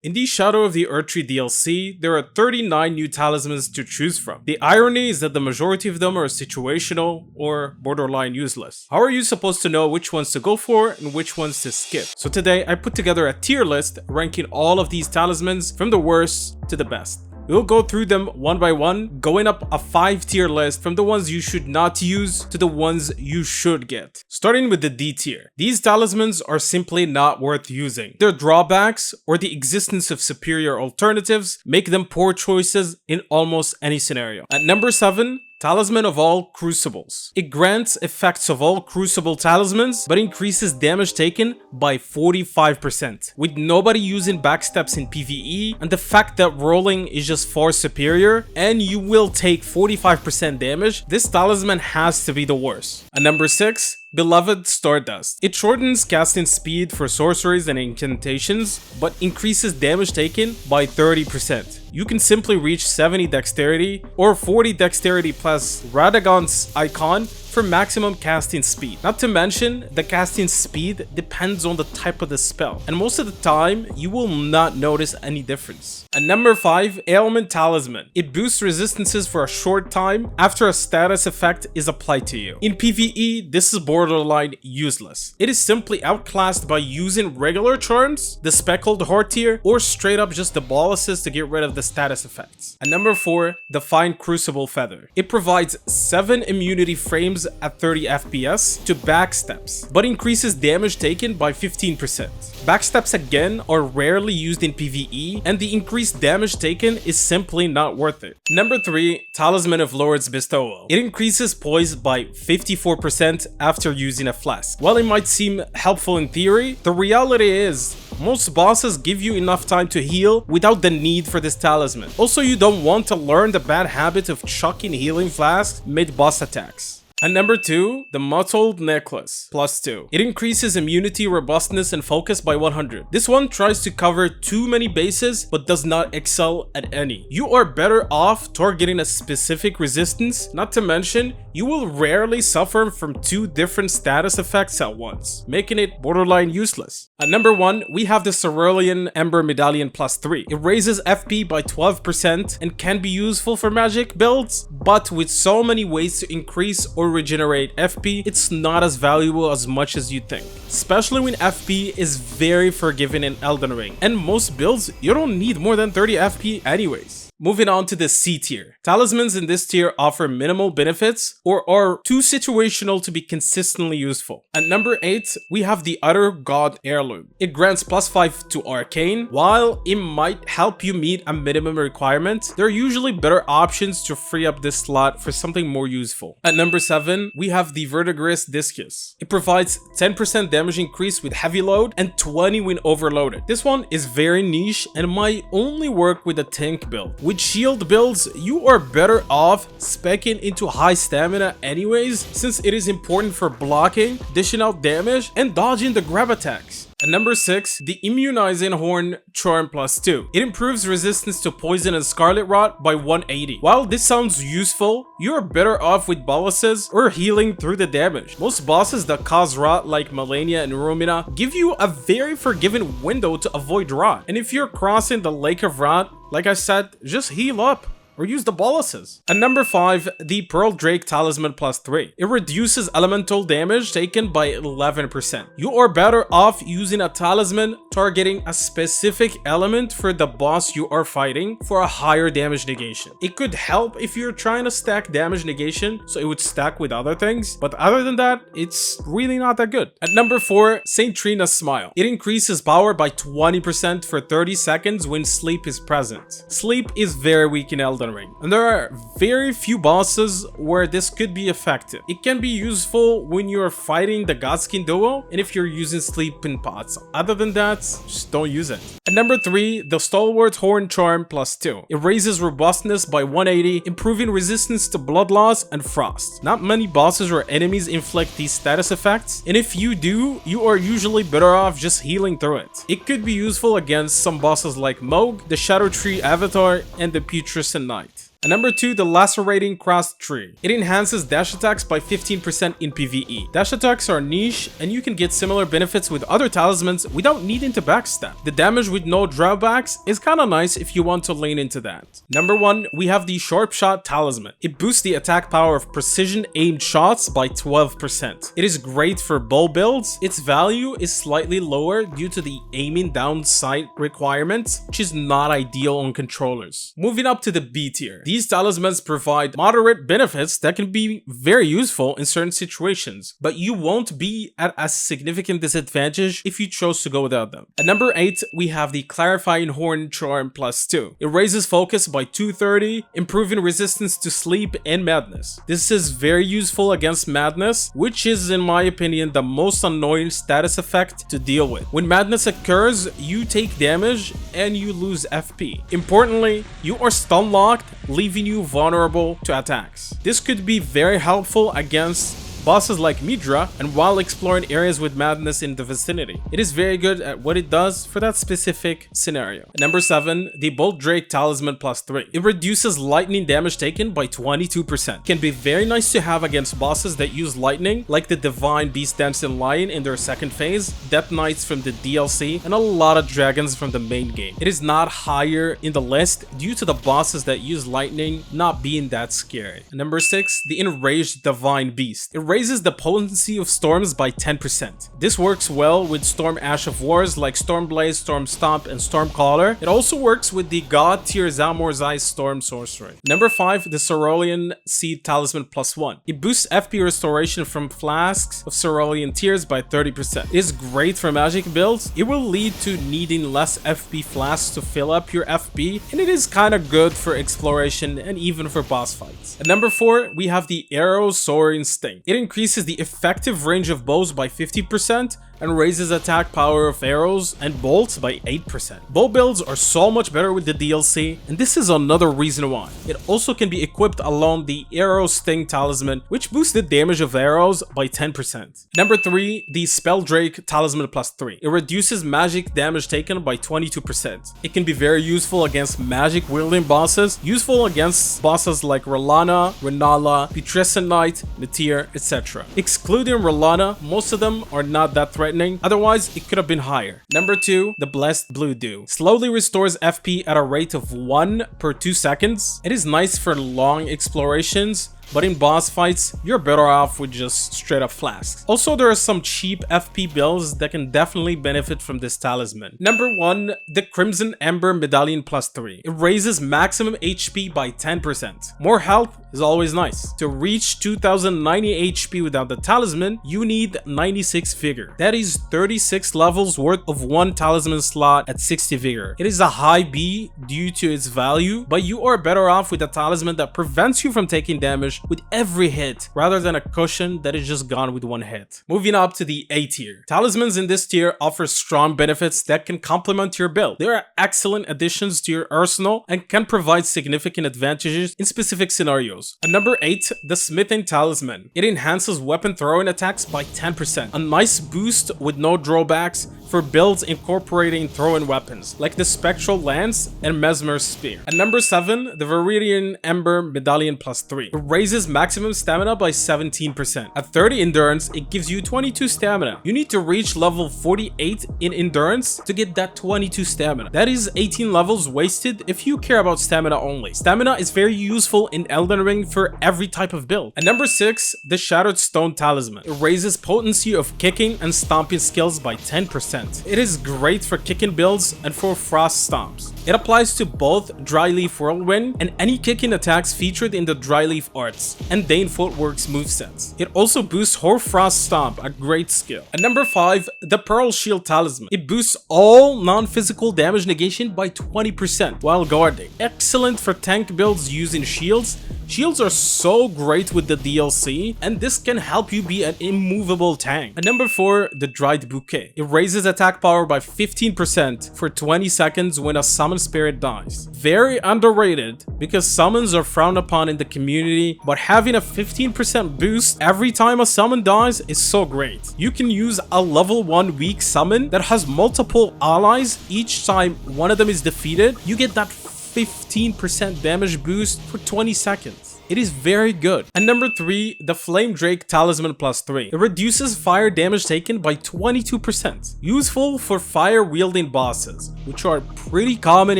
In the Shadow of the Erdtree DLC, there are 39 new talismans to choose from. The irony is that the majority of them are situational or borderline useless. How are you supposed to know which ones to go for and which ones to skip? So today I put together a tier list ranking all of these talismans from the worst to the best. We'll go through them one by one, going up a 5-tier list from the ones you should not use to the ones you should get. Starting with the D tier. These talismans are simply not worth using. Their drawbacks or the existence of superior alternatives make them poor choices in almost any scenario. At number 7, Talisman of all Crucibles. It grants effects of all Crucible talismans, but increases damage taken by 45%. With nobody using backsteps in PvE, and the fact that rolling is just far superior, and you will take 45% damage, this talisman has to be the worst. At number 6, Beloved Stardust. It shortens casting speed for sorceries and incantations, but increases damage taken by 30%. You can simply reach 70 dexterity or 40 dexterity plus Radagon's icon for maximum casting speed. Not to mention, the casting speed depends on the type of the spell, and most of the time, you will not notice any difference. At number 5, Ailment Talisman. It boosts resistances for a short time after a status effect is applied to you. In PvE, this is borderline useless. It is simply outclassed by using regular charms, the speckled heart tier, or straight up just the boluses to get rid of the status effects. At number 4, the Fine Crucible Feather. It provides 7 immunity frames at 30 FPS to backsteps, but increases damage taken by 15%. Backsteps again are rarely used in PvE, and the increased damage taken is simply not worth it. Number 3, Talisman of Lord's Bestowal. It increases poise by 54% after using a flask. While it might seem helpful in theory, the reality is most bosses give you enough time to heal without the need for this talisman. Also, you don't want to learn the bad habit of chucking healing flasks mid-boss attacks. At number 2, the Mottled Necklace, +2. It increases immunity, robustness, and focus by 100. This one tries to cover too many bases, but does not excel at any. You are better off targeting a specific resistance, not to mention, you will rarely suffer from 2 different status effects at once, making it borderline useless. At number 1, we have the Cerulean Ember Medallion +3. It raises FP by 12% and can be useful for magic builds, but with so many ways to increase or regenerate FP, it's not as valuable as much as you think. Especially when FP is very forgiving in Elden Ring, and most builds, you don't need more than 30 FP anyways. Moving on to the C tier. Talismans in this tier offer minimal benefits or are too situational to be consistently useful. At number 8, we have the Utter God Heirloom. It grants +5 to Arcane. While it might help you meet a minimum requirement, there are usually better options to free up this slot for something more useful. At number 7, we have the Verdigris Discus. It provides 10% damage increase with heavy load and 20 when overloaded. This one is very niche and might only work with a tank build. With shield builds, you are better off speccing into high stamina anyways, since it is important for blocking, dishing out damage, and dodging the grab attacks. At number 6, the Immunizing Horn Charm +2. It improves resistance to poison and scarlet rot by 180. While this sounds useful, you are better off with boluses or healing through the damage. Most bosses that cause rot like Malenia and Rumina give you a very forgiving window to avoid rot. And if you're crossing the Lake of Rot, like I said, just heal up or use the boluses. At number 5, the Pearl Drake Talisman +3. It reduces elemental damage taken by 11%. You are better off using a talisman targeting a specific element for the boss you are fighting for a higher damage negation. It could help if you're trying to stack damage negation, so it would stack with other things, but other than that, it's really not that good. At number 4, Saint Trina's Smile. It increases power by 20% for 30 seconds when sleep is present. Sleep is very weak in Elden Ring, and there are very few bosses where this could be effective. It can be useful when you're fighting the Godskin duo and if you're using sleep in pots. Other than that, just don't use it. At number 3, the Stalwart Horn Charm +2. It raises robustness by 180, improving resistance to blood loss and frost. Not many bosses or enemies inflict these status effects, and if you do, you are usually better off just healing through it. It could be useful against some bosses like Moog, the Shadow Tree Avatar, and the Putrescent Knight. And number 2, the Lacerating Cross Tree. It enhances dash attacks by 15% in PvE. Dash attacks are niche, and you can get similar benefits with other talismans without needing to backstab. The damage with no drawbacks is kinda nice if you want to lean into that. Number 1, we have the Sharp Shot Talisman. It boosts the attack power of precision aimed shots by 12%. It is great for bow builds. Its value is slightly lower due to the aiming down sight requirement, which is not ideal on controllers. Moving up to the B tier. These talismans provide moderate benefits that can be very useful in certain situations, but you won't be at a significant disadvantage if you chose to go without them. At number 8, we have the Clarifying Horn Charm +2. It raises focus by 230, improving resistance to sleep and madness. This is very useful against madness, which is, in my opinion, the most annoying status effect to deal with. When madness occurs, you take damage and you lose FP. Importantly, you are stun locked, leaving you vulnerable to attacks. This could be very helpful against bosses like Midra and while exploring areas with madness in the vicinity. It is very good at what it does for that specific scenario. Number 7, the Bolt Drake Talisman +3. It reduces lightning damage taken by 22%. It can be very nice to have against bosses that use lightning, like the Divine Beast Dancing Lion in their second phase, Death Knights from the DLC, and a lot of dragons from the main game. It is not higher in the list due to the bosses that use lightning not being that scary. Number 6, the Enraged Divine Beast. It raises the potency of storms by 10%. This works well with Storm Ash of Wars like Stormblaze, Storm Stomp, and Stormcaller. It also works with the God tier Zamorzai's Storm Sorcery. Number 5, the Cerulean Seed Talisman +1. It boosts FP restoration from flasks of Cerulean Tears by 30%. It is great for magic builds. It will lead to needing less FP flasks to fill up your FP, and it is kinda good for exploration and even for boss fights. At number 4, we have the Arrow Soaring Sting. It increases the effective range of bows by 50% and raises attack power of arrows and bolts by 8%. Bow builds are so much better with the DLC, and this is another reason why. It also can be equipped along the Arrow Sting Talisman, which boosts the damage of arrows by 10%. Number 3, the Spell Drake Talisman +3. It reduces magic damage taken by 22%. It can be very useful against magic wielding bosses, useful against bosses like Rellana, Renala, Putrescent Knight, Natir, etc. Excluding Rellana, most of them are not that threatening. Otherwise, it could have been higher. Number 2, the Blessed Blue Dew. Slowly restores FP at a rate of 1 per 2 seconds. It is nice for long explorations, but in boss fights, you're better off with just straight up flasks. Also, there are some cheap FP builds that can definitely benefit from this talisman. Number 1, the Crimson Ember Medallion +3. It raises maximum HP by 10%. More health is always nice. To reach 2090 HP without the talisman, you need 96 vigor. That is 36 levels worth of one talisman slot at 60 vigor. It is a high B due to its value, but you are better off with a talisman that prevents you from taking damage with every hit, rather than a cushion that is just gone with one hit. Moving up to the A tier. Talismans in this tier offer strong benefits that can complement your build. They are excellent additions to your arsenal and can provide significant advantages in specific scenarios. At number 8, the Smithing Talisman. It enhances weapon throwing attacks by 10%. A nice boost with no drawbacks for builds incorporating throwing weapons, like the Spectral Lance and Mesmer Spear. At number 7, the Viridian Ember Medallion +3. It raises maximum stamina by 17%. At 30 endurance, it gives you 22 stamina. You need to reach level 48 in endurance to get that 22 stamina. That is 18 levels wasted if you care about stamina only. Stamina is very useful in Elden Ring for every type of build. At number 6, the Shattered Stone Talisman. It raises potency of kicking and stomping skills by 10%. It is great for kicking builds and for frost stomps. It applies to both Dryleaf Whirlwind and any kicking attacks featured in the Dryleaf arts and Dane Footwork's movesets. It also boosts Hoarfrost Stomp, a great skill. At number 5, the Pearl Shield Talisman. It boosts all non-physical damage negation by 20% while guarding. Excellent for tank builds using shields. Shields are so great with the DLC, and this can help you be an immovable tank. At number 4, the Dried Bouquet. It raises attack power by 15% for 20 seconds when a summon spirit dies. Very underrated because summons are frowned upon in the community, but having a 15% boost every time a summon dies is so great. You can use a level 1 weak summon that has multiple allies. Each time one of them is defeated, you get that 15% damage boost for 20 seconds. It is very good. And number 3, the Flame Drake Talisman plus 3. It reduces fire damage taken by 22%. Useful for fire-wielding bosses, which are pretty common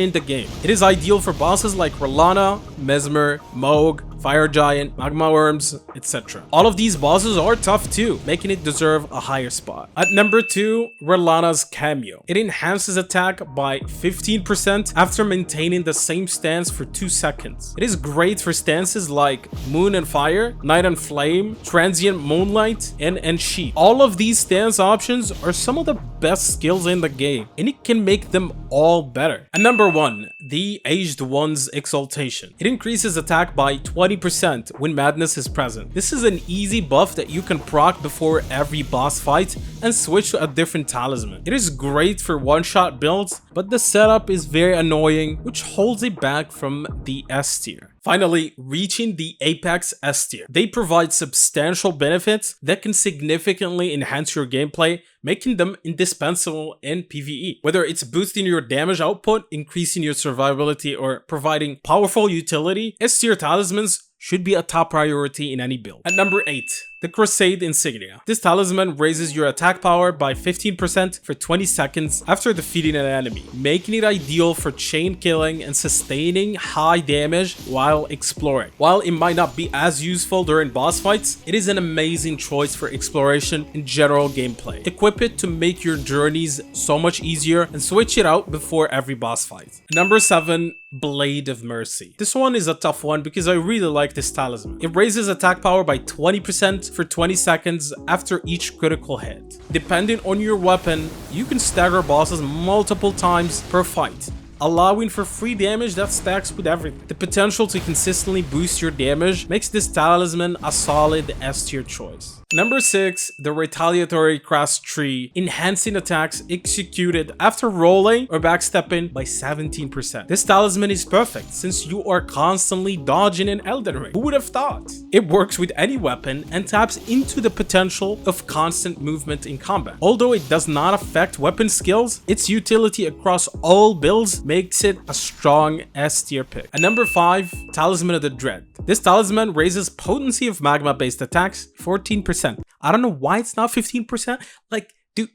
in the game. It is ideal for bosses like Rellana, Mesmer, Moog, Fire Giant, Magma Worms, etc. All of these bosses are tough too, making it deserve a higher spot. At number 2, Rellana's Cameo. It enhances attack by 15% after maintaining the same stance for 2 seconds. It is great for stances like Moon and Fire, Night and Flame, Transient Moonlight, and Sheet. All of these stance options are some of the best skills in the game, and it can make them all better. At number 1, the Aged One's Exaltation. It increases attack by 20% when Madness is present. This is an easy buff that you can proc before every boss fight and switch to a different talisman. It is great for one-shot builds, but the setup is very annoying, which holds it back from the S tier. Finally, reaching the Apex S tier. They provide substantial benefits that can significantly enhance your gameplay, making them indispensable in PvE. Whether it's boosting your damage output, increasing your survivability, or providing powerful utility, S tier talismans should be a top priority in any build. At number 8, the Crusade Insignia. This talisman raises your attack power by 15% for 20 seconds after defeating an enemy, making it ideal for chain killing and sustaining high damage while exploring. While it might not be as useful during boss fights, it is an amazing choice for exploration and general gameplay. Equip it to make your journeys so much easier and switch it out before every boss fight. Number 7, Blade of Mercy. This one is a tough one because I really like this talisman. It raises attack power by 20% for 20 seconds after each critical hit. Depending on your weapon, you can stagger bosses multiple times per fight, allowing for free damage that stacks with everything. The potential to consistently boost your damage makes this talisman a solid S tier choice. Number 6, the Retaliatory Crest Tree, enhancing attacks executed after rolling or backstepping by 17%. This talisman is perfect since you are constantly dodging in Elden Ring. Who would have thought? It works with any weapon and taps into the potential of constant movement in combat. Although it does not affect weapon skills, its utility across all builds makes it a strong S tier pick. At number 5, Talisman of the Dread. This talisman raises potency of magma-based attacks 14%. I don't know why it's not 15%. Like, dude,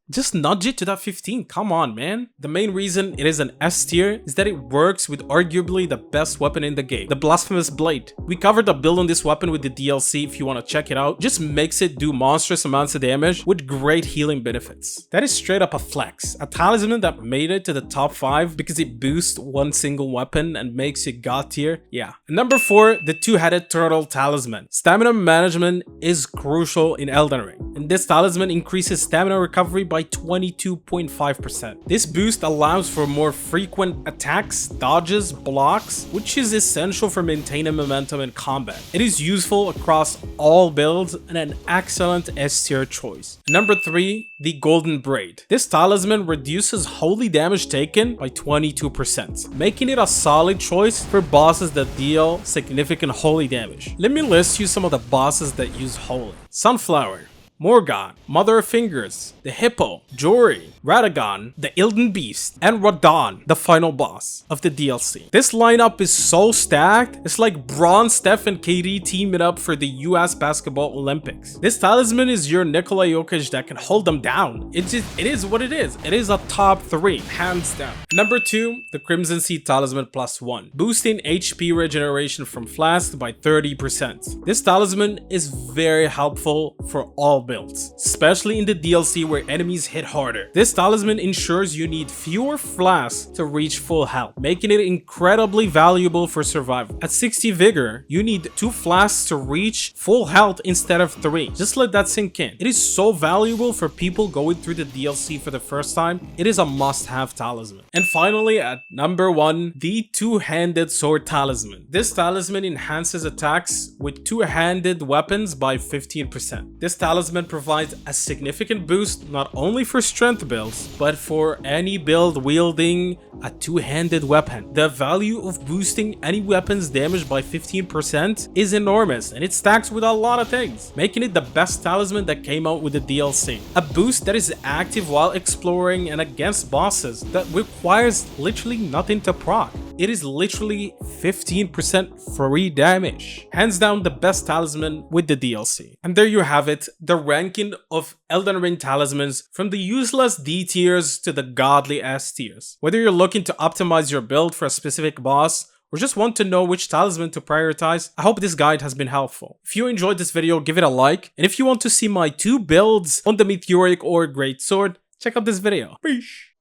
just nudge it to that 15. Come on, man. The main reason it is an S tier is that it works with arguably the best weapon in the game, the Blasphemous Blade. We covered a build on this weapon with the DLC if you want to check it out. Just makes it do monstrous amounts of damage with great healing benefits. That is straight up a flex. A talisman that made it to the top 5 because it boosts one single weapon and makes it god tier. Yeah. And number 4, the Two-Headed Turtle Talisman. Stamina management is crucial in Elden Ring, and this talisman increases stamina recovery by 22.5%. This boost allows for more frequent attacks, dodges, blocks, which is essential for maintaining momentum in combat. It is useful across all builds and an excellent S tier choice. Number 3, the Golden Braid. This talisman reduces holy damage taken by 22%, making it a solid choice for bosses that deal significant holy damage. Let me list you some of the bosses that use holy. Sunflower, Morgan, Mother of Fingers, the Hippo, Jory, Radagon, the Ilden Beast, and Radon, the final boss of the DLC. This lineup is so stacked, it's like Braun, Steph, and KD teaming up for the US Basketball Olympics. This talisman is your Nikola Jokic that can hold them down. It is what it is. It is a top 3, hands down. Number 2, the Crimson Sea Talisman plus 1, boosting HP regeneration from Flask by 30%. This talisman is very helpful for all builds, especially in the DLC where enemies hit harder. This talisman ensures you need fewer flasks to reach full health, making it incredibly valuable for survival. At 60 vigor, you need 2 flasks to reach full health instead of 3. Just let that sink in. It is so valuable for people going through the DLC for the first time. It is a must-have talisman. And finally, at number 1, the Two-Handed Sword Talisman. This talisman enhances attacks with two-handed weapons by 15%. This talisman Talisman provides a significant boost not only for strength builds, but for any build wielding a two-handed weapon. The value of boosting any weapon's damage by 15% is enormous, and it stacks with a lot of things, making it the best talisman that came out with the DLC. A boost that is active while exploring and against bosses that requires literally nothing to proc. It is literally 15% free damage. Hands down the best talisman with the DLC. And there you have it, the ranking of Elden Ring talismans from the useless D tiers to the godly S tiers. Whether you're looking to optimize your build for a specific boss, or just want to know which talisman to prioritize, I hope this guide has been helpful. If you enjoyed this video, give it a like, and if you want to see my 2 builds on the Meteoric or Great Sword, check out this video. Peace.